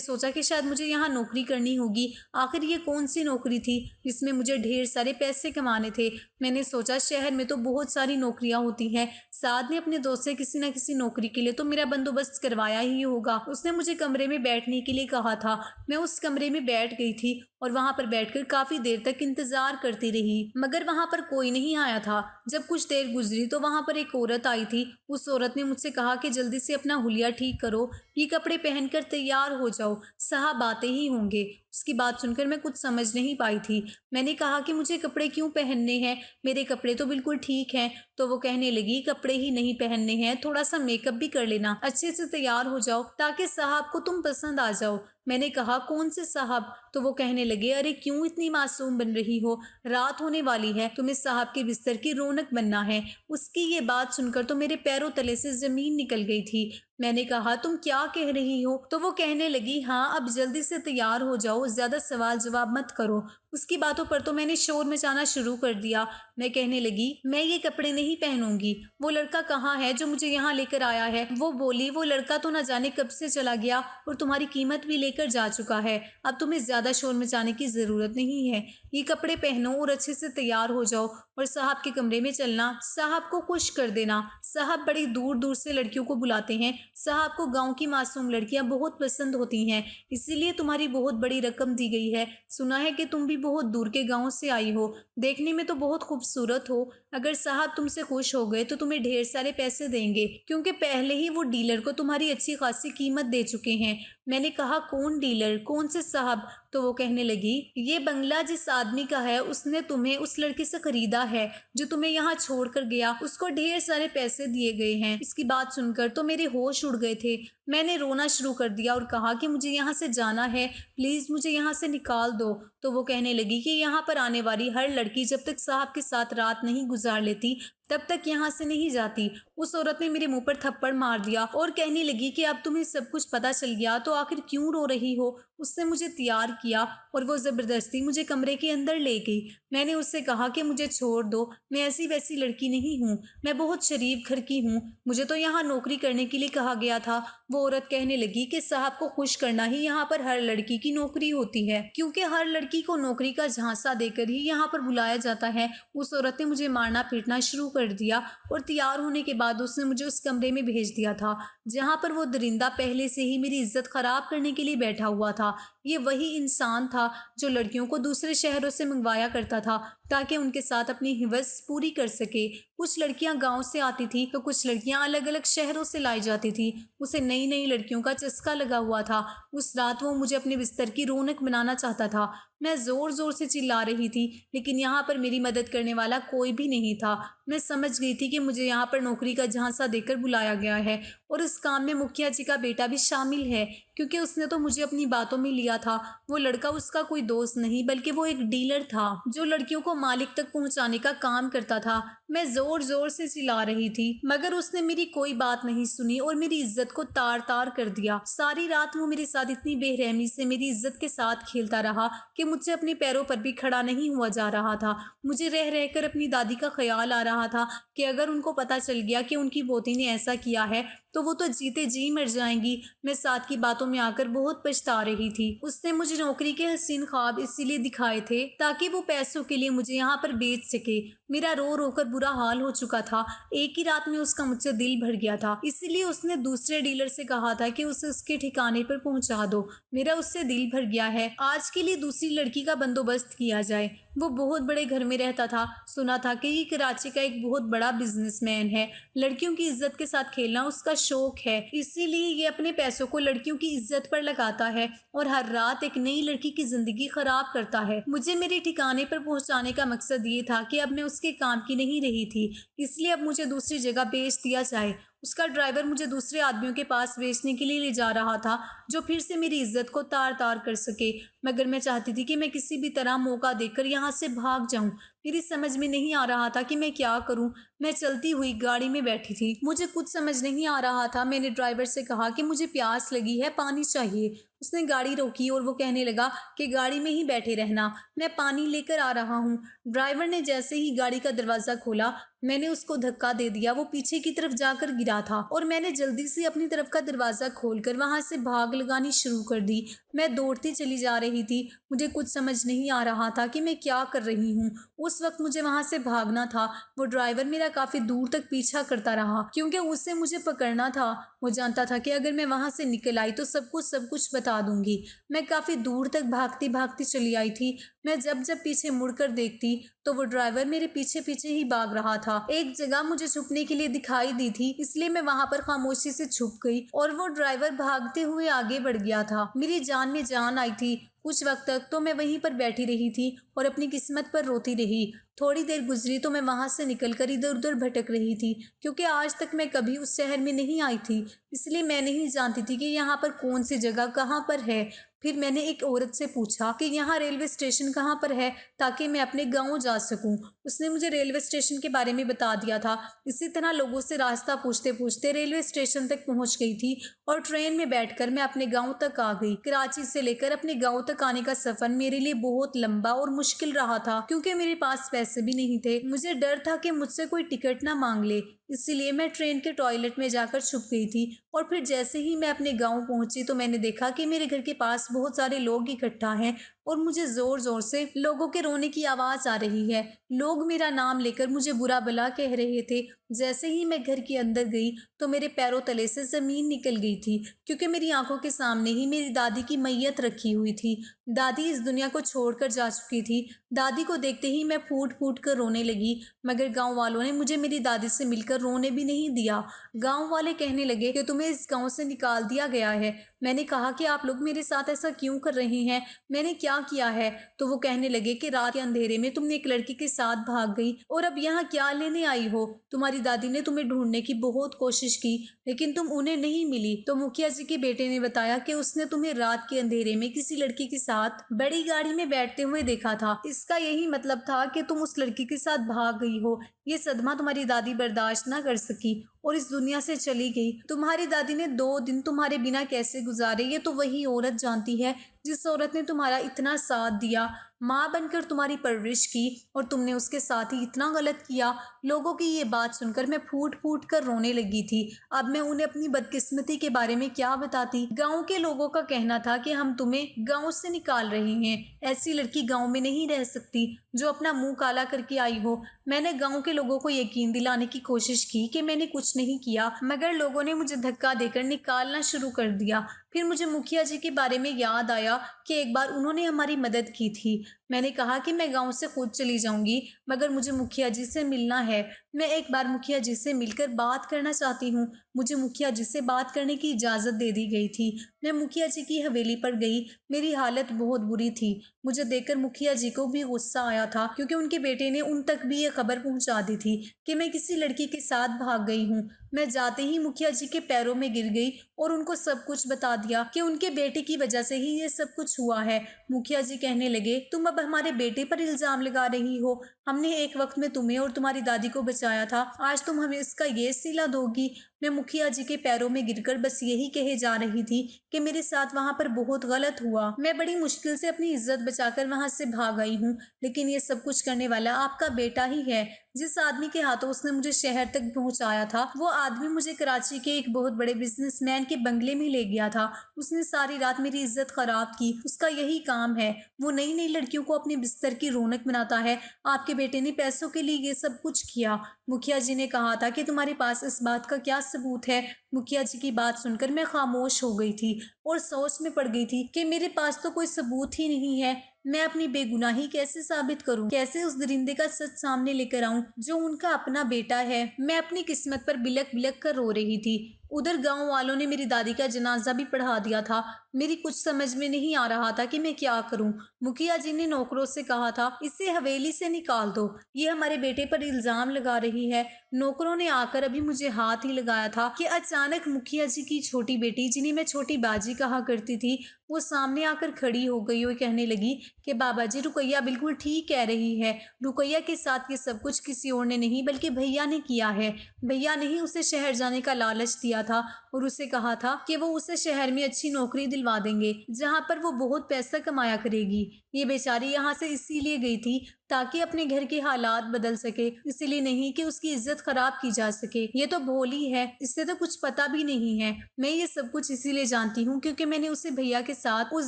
सोचा कि शायद मुझे यहाँ नौकरी करनी होगी। आखिर ये कौन सी नौकरी थी जिसमें मुझे ढेर सारे पैसे कमाने थे। मैंने सोचा शहर में तो बहुत सारी नौकरियां होती हैं। साद ने अपने दोस्त से किसी न किसी नौकरी के लिए तो मेरा बंदोबस्त करवाया ही होगा। उसने मुझे कमरे में बैठने के लिए कहा था। मैं उस कमरे में बैठ गई थी और वहां पर बैठकर काफी देर तक इंतजार करती रही, मगर वहां पर कोई नहीं आया था। जब कुछ देर गुजरी तो वहां पर एक औरत आई थी। उस औरत ने मुझसे कहा कि जल्दी से अपना हुलिया ठीक करो, ये कपड़े पहनकर तैयार हो जाओ, साहब आते ही होंगे। उसकी बात सुनकर मैं कुछ समझ नहीं पाई थी। मैंने कहा कि मुझे कपड़े क्यों पहनने हैं, मेरे कपड़े तो बिल्कुल ठीक हैं। तो वो कहने लगी कपड़े ही नहीं पहनने हैं, थोड़ा सा मेकअप भी कर लेना, अच्छे से तैयार हो जाओ ताकि साहब को तुम पसंद आ जाओ। मैंने कहा कौन से साहब? तो वो कहने लगे अरे क्यों इतनी मासूम बन रही हो, रात होने वाली है, तुम्हें साहब के बिस्तर की रौनक बनना है। उसकी ये बात सुनकर तो मेरे पैरों तले से जमीन निकल गई थी। मैंने कहा तुम क्या कह रही हो? तो वो कहने लगी हाँ अब जल्दी से तैयार हो जाओ, ज्यादा सवाल जवाब मत करो। उसकी बातों पर तो मैंने शोर मचाना शुरू कर दिया। मैं कहने लगी मैं ये कपड़े नहीं पहनूंगी। वो लड़का कहाँ है जो मुझे यहाँ लेकर आया है? वो बोली वो लड़का तो न जाने कब से चला गया और तुम्हारी कीमत भी लेकर जा चुका है। अब तुम्हें ज्यादा शोर मचाने की जरूरत नहीं है। ये कपड़े पहनो और अच्छे से तैयार हो जाओ और साहब के कमरे में चलना, साहब को खुश कर देना। साहब बड़ी दूर दूर से लड़कियों को बुलाते हैं। साहब को गांव की मासूम लड़कियां बहुत पसंद होती हैं, इसीलिए तुम्हारी बहुत बड़ी रकम दी गई है। सुना है कि तुम भी बहुत दूर के गांव से आई हो, देखने में तो बहुत खूबसूरत हो। अगर साहब तुमसे खुश हो गए तो तुम्हें ढेर सारे पैसे देंगे, क्योंकि पहले ही वो डीलर को तुम्हारी अच्छी खासी कीमत दे चुके हैं। मैंने कहा कौन डीलर, कौन से साहब? तो वो कहने लगी ये बंगला जिस आदमी का है उसने तुम्हें उस लड़के से खरीदा है जो तुम्हें यहाँ छोड़ कर गया, उसको ढेर सारे पैसे दिए गए हैं। इसकी बात सुनकर तो मेरे होश उड़ गए थे। मैंने रोना शुरू कर दिया और कहा कि मुझे यहाँ से जाना है, प्लीज मुझे यहाँ से निकाल दो। तो वो कहने लगी कि यहाँ पर आने वाली हर लड़की जब तक साहब के साथ रात नहीं गुजार लेती तब तक यहाँ से नहीं जाती। उस औरत ने मेरे मुंह पर थप्पड़ मार दिया और कहने लगी कि अब तुम्हें सब कुछ पता चल गया तो आखिर क्यों रो रही हो? उसने मुझे तैयार किया और वो जबरदस्ती मुझे कमरे के अंदर ले गई। मैंने उससे कहा कि मुझे छोड़ दो, मैं ऐसी वैसी लड़की नहीं हूँ, मैं बहुत शरीफ घर की हूँ, मुझे तो यहाँ नौकरी करने के लिए कहा गया था। वो औरत कहने लगी कि साहब को खुश करना ही यहाँ पर हर लड़की की नौकरी होती है, क्योंकि हर लड़की को नौकरी का झांसा देकर ही यहाँ पर बुलाया जाता है। उस औरत ने मुझे मारना पीटना शुरू कर दिया और तैयार होने के बाद उसने मुझे उस कमरे में भेज दिया था जहाँ पर वो दरिंदा पहले से ही मेरी इज्जत खराब करने के लिए बैठा हुआ था। ये वही इंसान था जो लड़कियों को दूसरे शहरों से मंगवाया करता था ताकि उनके साथ अपनी हिवस पूरी कर सके। कुछ लड़कियां गांव से आती थी तो कुछ लड़कियां अलग अलग शहरों से लाई जाती थी। उसे नई नई लड़कियों का चस्का लगा हुआ था। उस रात वो मुझे अपने बिस्तर की रौनक बनाना चाहता था। मैं जोर जोर से चिल्ला रही थी, लेकिन यहाँ पर मेरी मदद करने वाला कोई भी नहीं था। मैं समझ गई थी कि मुझे यहाँ पर नौकरी का झांसा देकर बुलाया गया है और इस काम में मुखिया जी का बेटा भी शामिल है, क्योंकि उसने तो मुझे अपनी बातों में लिया था। वो लड़का उसका कोई दोस्त नहीं बल्कि वो एक डीलर था जो लड़कियों को मालिक तक पहुंचाने का काम करता था। मैं जोर जोर से चिल्ला रही थी मगर उसने मेरी कोई बात नहीं सुनी और मेरी इज्जत को तार तार कर दिया। सारी रात वो मेरे साथ इतनी बेरहमी से मेरी इज्जत के साथ खेलता रहा कि मुझसे अपने पैरों पर भी खड़ा नहीं हुआ जा रहा था। मुझे रह रहकर अपनी दादी का ख्याल आ रहा था कि अगर उनको पता चल गया कि उनकी पोती ने ऐसा किया है तो वो तो जीते जी मर जाएंगी। मैं साथ की बातों में आकर बहुत पछता रही थी। उसने मुझे नौकरी के हसीन ख्वाब इसीलिए दिखाए थे ताकि वो पैसों के लिए मुझे यहाँ पर बेच सके। मेरा रो रो कर बुरा हाल हो चुका था। एक ही रात में उसका मुझसे दिल भर गया था, इसीलिए उसने दूसरे डीलर से कहा था कि उसे उसके ठिकाने पर पहुंचा दो। मेरा उससे दिल भर गया है, आज के लिए दूसरी लड़की का बंदोबस्त किया जाए। वो बहुत बड़े घर में रहता था। सुना था कि ये कराची का एक बहुत बड़ा बिजनेसमैन है। लड़कियों की इज्जत के साथ खेलना उसका शौक है, इसीलिए ये अपने पैसों को लड़कियों की इज्जत पर लगाता है और हर रात एक नई लड़की की जिंदगी खराब करता है। मुझे मेरे ठिकाने पर पहुंचाने का मकसद ये था कि अब मैं उसके काम की नहीं रही थी, इसलिए अब मुझे दूसरी जगह भेज दिया जाए। उसका ड्राइवर मुझे दूसरे आदमियों के पास बेचने के लिए ले जा रहा था जो फिर से मेरी इज्जत को तार तार कर सके। मगर मैं चाहती थी कि मैं किसी भी तरह मौका देकर यहाँ से भाग जाऊं। मेरी समझ में नहीं आ रहा था कि मैं क्या करूं। मैं चलती हुई गाड़ी में बैठी थी, मुझे कुछ समझ नहीं आ रहा था। मैंने ड्राइवर से कहा कि मुझे प्यास लगी है, पानी चाहिए। उसने गाड़ी रोकी और वो कहने लगा कि गाड़ी में ही बैठे रहना, मैं पानी लेकर आ रहा हूँ। ड्राइवर ने जैसे ही गाड़ी का दरवाज़ा खोला मैंने उसको धक्का दे दिया। वो पीछे की तरफ जाकर गिरा था और मैंने जल्दी से अपनी तरफ का दरवाज़ा खोलकर वहां से भाग लगानी शुरू कर दी। मैं दौड़ती चली जा रही थी। मुझे कुछ समझ नहीं आ रहा था कि मैं क्या कर रही हूँ। उस वक्त मुझे वहां से भागना था। वो ड्राइवर मेरा काफ़ी दूर तक पीछा करता रहा क्योंकि उससे मुझे पकड़ना था। वो जानता था कि अगर मैं वहां से निकल आई तो सब कुछ बता दूंगी। मैं काफ़ी दूर तक भागती भागती चली आई थी। मैं जब जब पीछे मुड़कर देखती तो वो ड्राइवर मेरे पीछे पीछे ही भाग रहा था। एक जगह मुझे छुपने के लिए दिखाई दी थी, इसलिए मैं वहां पर खामोशी से छुप गई और वो ड्राइवर भागते हुए आगे बढ़ गया था। मेरी जान में जान आई थी। कुछ वक्त तक तो मैं वहीं पर बैठी रही थी और अपनी किस्मत पर रोती रही। थोड़ी देर गुजरी तो मैं वहां से निकलकर इधर उधर भटक रही थी, क्योंकि आज तक मैं कभी उस शहर में नहीं आई थी, इसलिए मैं नहीं जानती थी कि यहाँ पर कौन सी जगह कहाँ पर है। फिर मैंने एक औरत से पूछा कि यहाँ रेलवे स्टेशन कहाँ पर है ताकि मैं अपने गांव जा सकूं। उसने मुझे रेलवे स्टेशन के बारे में बता दिया था। इसी तरह लोगों से रास्ता पूछते पूछते रेलवे स्टेशन तक पहुंच गई थी और ट्रेन में बैठकर मैं अपने गांव तक आ गई। कराची से लेकर अपने गांव तक आने का सफर मेरे लिए बहुत लंबा और मुश्किल रहा था, क्योंकि मेरे पास पैसे भी नहीं थे। मुझे डर था कि मुझसे कोई टिकट ना मांग ले, इसीलिए मैं ट्रेन के टॉयलेट में जाकर छुप गई थी। और फिर जैसे ही मैं अपने गांव पहुंची तो मैंने देखा कि मेरे घर के पास बहुत सारे लोग इकट्ठा हैं और मुझे जोर जोर से लोगों के रोने की आवाज़ आ रही है। लोग मेरा नाम लेकर मुझे बुरा भला कह रहे थे। जैसे ही मैं घर के अंदर गई तो मेरे पैरों तले से ज़मीन निकल गई थी, क्योंकि मेरी आंखों के सामने ही मेरी दादी की मैयत रखी हुई थी। दादी इस दुनिया को छोड़कर जा चुकी थी। दादी को देखते ही मैं फूट फूट कर रोने लगी, मगर गांव वालों ने मुझे मेरी दादी से मिलकर रोने भी नहीं दिया। गांव वाले कहने लगे कि तुम्हें इस गांव से निकाल दिया गया है। मैंने कहा कि आप लोग मेरे साथ ऐसा क्यों कर रहे हैं, मैंने क्या किया है? तो वो कहने लगे कि रात के अंधेरे में तुमने एक लड़की के साथ भाग गई और अब यहाँ क्या लेने आई हो? तुम्हारी दादी ने तुम्हें ढूंढने की बहुत कोशिश की लेकिन तुम उन्हें नहीं मिली। तो मुखिया जी के बेटे ने बताया कि उसने तुम्हें रात के अंधेरे में किसी लड़की के साथ बड़ी गाड़ी में बैठते हुए देखा था। इसका यही मतलब था कि तुम उस लड़की के साथ भाग गई हो। ये सदमा तुम्हारी दादी बर्दाश्त ना कर सकी और इस दुनिया से चली गई। तुम्हारी दादी ने 2 दिन तुम्हारे बिना कैसे गुजारे ये तो वही औरत जानती है, जिस औरत ने तुम्हारा इतना साथ दिया, माँ बनकर तुम्हारी परवरिश की, और तुमने उसके साथ ही इतना गलत किया। लोगों की ये बात सुनकर मैं फूट फूट कर रोने लगी थी। अब मैं उन्हें अपनी बदकिस्मती के बारे में क्या बताती। गांव के लोगों का कहना था कि हम तुम्हें गांव से निकाल रहे हैं, ऐसी लड़की गांव में नहीं रह सकती जो अपना मुंह काला करके आई हो। मैंने गांव के लोगों को यकीन दिलाने की कोशिश की कि मैंने कुछ नहीं किया, मगर लोगों ने मुझे धक्का देकर निकालना शुरू कर दिया। फिर मुझे मुखिया जी के बारे में याद आया कि एक बार उन्होंने हमारी मदद की थी। मैंने कहा कि मैं गांव से खुद चली जाऊंगी, मगर मुझे मुखिया जी से मिलना है। मैं एक बार मुखिया जी से मिलकर बात करना चाहती हूँ। मुझे मुखिया जी से बात करने की इजाज़त दे दी गई थी। मैं मुखिया जी की हवेली पर गई। मेरी हालत बहुत बुरी थी। मुझे देखकर मुखिया जी को भी गुस्सा आया था, क्योंकि उनके बेटे ने उन तक भी ये खबर पहुंचा दी थी कि मैं किसी लड़की के साथ भाग गई हूँ। मैं जाते ही मुखिया जी के पैरों में गिर गई और उनको सब कुछ बता दिया कि उनके बेटे की वजह से ही ये सब कुछ हुआ है। मुखिया जी कहने लगे, तुम अब हमारे बेटे पर इल्जाम लगा रही हो। हमने एक वक्त में तुम्हें और तुम्हारी दादी को बचाया था, आज तुम हमें इसका ये सिला दोगी। मैं मुखिया जी के पैरों में गिरकर बस यही कहे जा रही थी कि मेरे साथ वहां पर बहुत गलत हुआ। मैं बड़ी मुश्किल से अपनी इज्जत बचाकर वहां से भाग आई हूँ, लेकिन ये सब कुछ करने वाला आपका बेटा ही है। जिस आदमी के हाथों उसने मुझे शहर तक पहुंचाया था, वो आदमी मुझे कराची के एक बहुत बड़े बिजनेसमैन के बंगले में ले गया था। उसने सारी रात मेरी इज्जत खराब की। उसका यही काम है। वो नई नई लड़कियों को अपने बिस्तर की रौनक बनाता है। आपके बेटे ने पैसों के लिए ये सब कुछ किया। मुखिया जी ने कहा था कि तुम्हारे पास इस बात का क्या सबूत है। मुखिया जी की बात सुनकर मैं खामोश हो गई थी और सोच में पड़ गई थी कि मेरे पास तो कोई सबूत ही नहीं है। मैं अपनी बेगुनाही कैसे साबित करूं? कैसे उस दरिंदे का सच सामने लेकर आऊं जो उनका अपना बेटा है? मैं अपनी किस्मत पर बिलक बिलक कर रो रही थी। उधर गांव वालों ने मेरी दादी का जनाजा भी पढ़ा दिया था। मेरी कुछ समझ में नहीं आ रहा था कि मैं क्या करूं। मुखिया जी ने नौकरों से कहा था, इसे हवेली से निकाल दो, ये हमारे बेटे पर इल्जाम लगा रही है। नौकरों ने आकर अभी मुझे हाथ ही लगाया था कि अचानक मुखिया जी की छोटी बेटी, जिन्हें मैं छोटी बाजी कहा करती थी, वो सामने आकर खड़ी हो गई और कहने लगी कि बाबा जी, रुकैया बिल्कुल ठीक कह रही है। रुकैया के साथ ये सब कुछ किसी और ने नहीं बल्कि भैया ने किया है। भैया ने ही उसे शहर जाने का लालच दिया था और उसे कहा था कि वो उसे शहर में अच्छी नौकरी दिलवा देंगे जहां पर वो बहुत पैसा कमाया करेगी। ये बेचारी यहाँ से इसीलिए गई थी ताकि अपने घर के हालात बदल सके, इसीलिए नहीं कि उसकी इज्जत खराब की जा सके। ये तो भोली है, इससे तो कुछ पता भी नहीं है। मैं ये सब कुछ इसीलिए जानती हूँ क्योंकि मैंने उसे भैया के साथ उस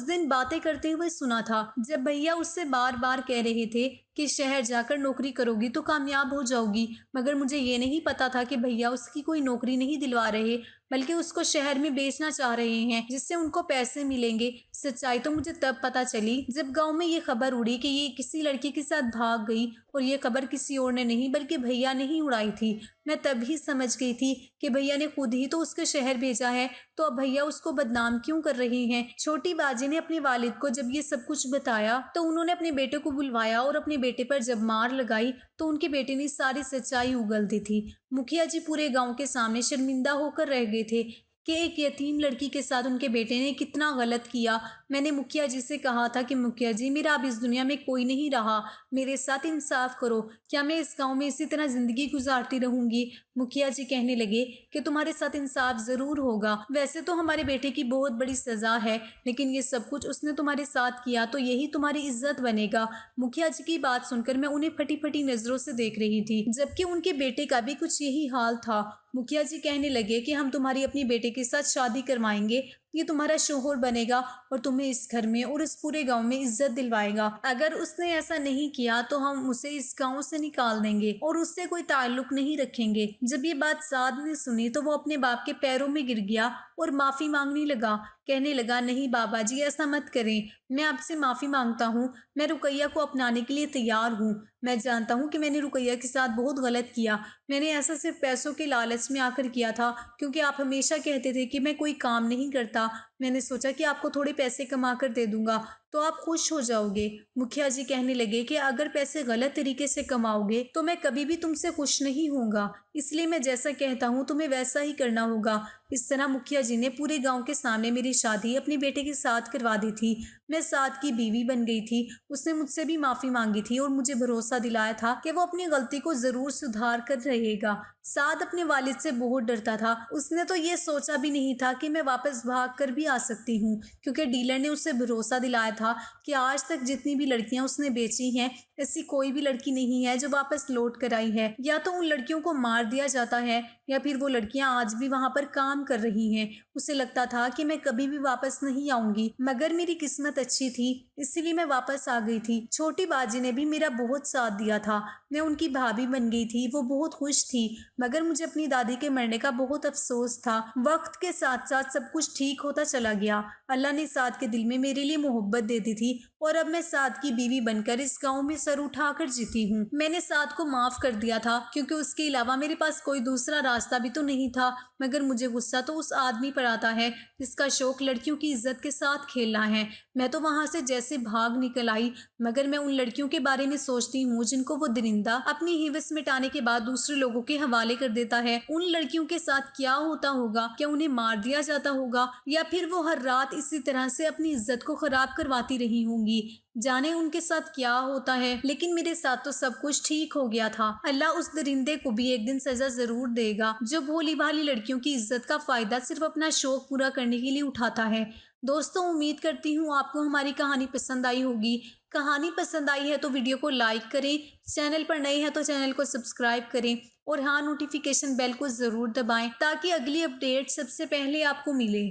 दिन बातें करते हुए सुना था, जब भैया उससे बार बार कह रहे थे कि शहर जाकर नौकरी करोगी तो कामयाब हो जाओगी। मगर मुझे ये नहीं पता था कि भैया उसकी कोई नौकरी नहीं दिलवा रहे, बल्कि उसको शहर में बेचना चाह रहे हैं जिससे उनको पैसे मिलेंगे। सच्चाई तो मुझे तब पता चली जब गांव में ये खबर उड़ी कि ये किसी लड़की के साथ भाग गई, और ये खबर किसी और ने नहीं बल्कि भैया ने ही उड़ाई थी। मैं तभी समझ गई थी कि भैया ने खुद ही तो उसके शहर भेजा है, तो अब भैया उसको बदनाम क्यों कर रहे हैं। छोटी बाजी ने अपने वालिद को जब ये सब कुछ बताया तो उन्होंने अपने बेटे को बुलवाया और अपने बेटे पर जब मार लगाई तो उनके बेटे ने सारी सच्चाई उगल दी थी। मुखिया जी पूरे गांव के सामने शर्मिंदा होकर रह गए थे कि एक यतीम लड़की के साथ उनके बेटे ने कितना गलत किया। मैंने मुखिया जी से कहा था कि मुखिया जी, मेरा अब इस दुनिया में कोई नहीं रहा, मेरे साथ इंसाफ करो। क्या मैं इस गांव में इसी तरह जिंदगी गुजारती रहूंगी? मुखिया जी कहने लगे कि तुम्हारे साथ इंसाफ जरूर होगा। वैसे तो हमारे बेटे की बहुत बड़ी सजा है, लेकिन ये सब कुछ उसने तुम्हारे साथ किया तो यही तुम्हारी इज्जत बनेगा। मुखिया जी की बात सुनकर मैं उन्हें फटी फटी नजरों से देख रही थी, जबकि उनके बेटे का भी कुछ यही हाल था। मुखिया जी कहने लगे कि हम तुम्हारी अपनी बेटे के साथ शादी करवाएंगे, ये तुम्हारा शोहर बनेगा और तुम्हें इस घर में और इस पूरे गांव में इज्जत दिलवाएगा। अगर उसने ऐसा नहीं किया तो हम उसे इस गांव से निकाल देंगे और उससे कोई ताल्लुक नहीं रखेंगे। जब ये बात साद ने सुनी तो वो अपने बाप के पैरों में गिर गया और माफी मांगने लगा। कहने लगा, नहीं बाबा जी, ऐसा मत करें, मैं आपसे माफी मांगता हूँ। मैं रुकैया को अपनाने के लिए तैयार हूँ। मैं जानता हूँ कि मैंने रुकैया के साथ बहुत गलत किया। मैंने ऐसा सिर्फ पैसों के लालच में आकर किया था, क्योंकि आप हमेशा कहते थे कि मैं कोई काम नहीं करता। मैंने सोचा कि आपको थोड़े पैसे कमा कर दे दूंगा तो आप खुश हो जाओगे। मुखिया जी कहने लगे कि अगर पैसे गलत तरीके से कमाओगे तो मैं कभी भी तुमसे खुश नहीं होऊंगा, इसलिए मैं जैसा कहता हूँ तुम्हें वैसा ही करना होगा। इस तरह मुखिया जी ने पूरे गांव के सामने मेरी शादी अपने बेटे के साथ करवा दी थी। मैं साद की बीवी बन गई थी। उसने मुझसे भी माफी मांगी थी और मुझे भरोसा दिलाया था कि वो अपनी गलती को जरूर सुधार कर रहेगा। साद अपने वालिद से बहुत डरता था। उसने तो ये सोचा भी नहीं था कि मैं वापस भाग कर भी आ सकती हूँ, क्योंकि डीलर ने उसे भरोसा दिलाया था कि आज तक जितनी भी लड़कियां उसने बेची हैं, ऐसी कोई भी लड़की नहीं है जो वापस लौट कर आई है। या तो उन लड़कियों को मार दिया जाता है या फिर वो लड़कियां आज भी वहां पर काम कर रही हैं। उसे लगता था कि मैं कभी भी वापस नहीं आऊंगी, मगर मेरी किस्मत अच्छी थी, इसीलिए मैं वापस आ गई थी। छोटी बाजी ने भी मेरा बहुत साथ दिया था। मैं उनकी भाभी बन गई थी। वो बहुत खुश थी, मगर मुझे अपनी दादी के मरने का बहुत अफसोस था। वक्त के साथ साथ सब कुछ ठीक होता चला गया। अल्लाह ने साद के दिल में मेरे लिए मोहब्बत दे दी थी और अब मैं साद की बीवी बनकर इस गाँव में सर उठाकर जीती हूँ। मैंने साद को माफ कर दिया था क्योंकि उसके अलावा मेरे पास कोई दूसरा रास्ता भी तो नहीं था, मगर मुझे गुस्सा तो उस आदमी पर आता है जिसका शौक लड़कियों की इज्जत के साथ खेलना है। मैं तो वहां से जैसे भाग निकल आई, मगर मैं उन लड़कियों के बारे में सोचती हूँ जिनको वो दरिंदा अपनी हिवस मिटाने के बाद दूसरे लोगों के हवाले कर देता है। उन लड़कियों के साथ क्या होता होगा? क्या उन्हें मार दिया जाता होगा, या फिर वो हर रात इसी तरह से अपनी इज्जत को खराब करवाती रही होंगी? जाने उनके साथ क्या होता है। लेकिन मेरे साथ तो सब कुछ ठीक हो गया था। अल्लाह उस दरिंदे को भी एक दिन सजा जरूर देगा जो भोली भाली लड़कियों की इज्जत का फायदा सिर्फ अपना शौक पूरा करने के लिए उठाता है। दोस्तों, उम्मीद करती हूँ आपको हमारी कहानी पसंद आई होगी। कहानी पसंद आई है तो वीडियो को लाइक करें, चैनल पर नए हैं तो चैनल को सब्सक्राइब करें और हाँ, नोटिफिकेशन बेल को ज़रूर दबाएं ताकि अगली अपडेट सबसे पहले आपको मिले।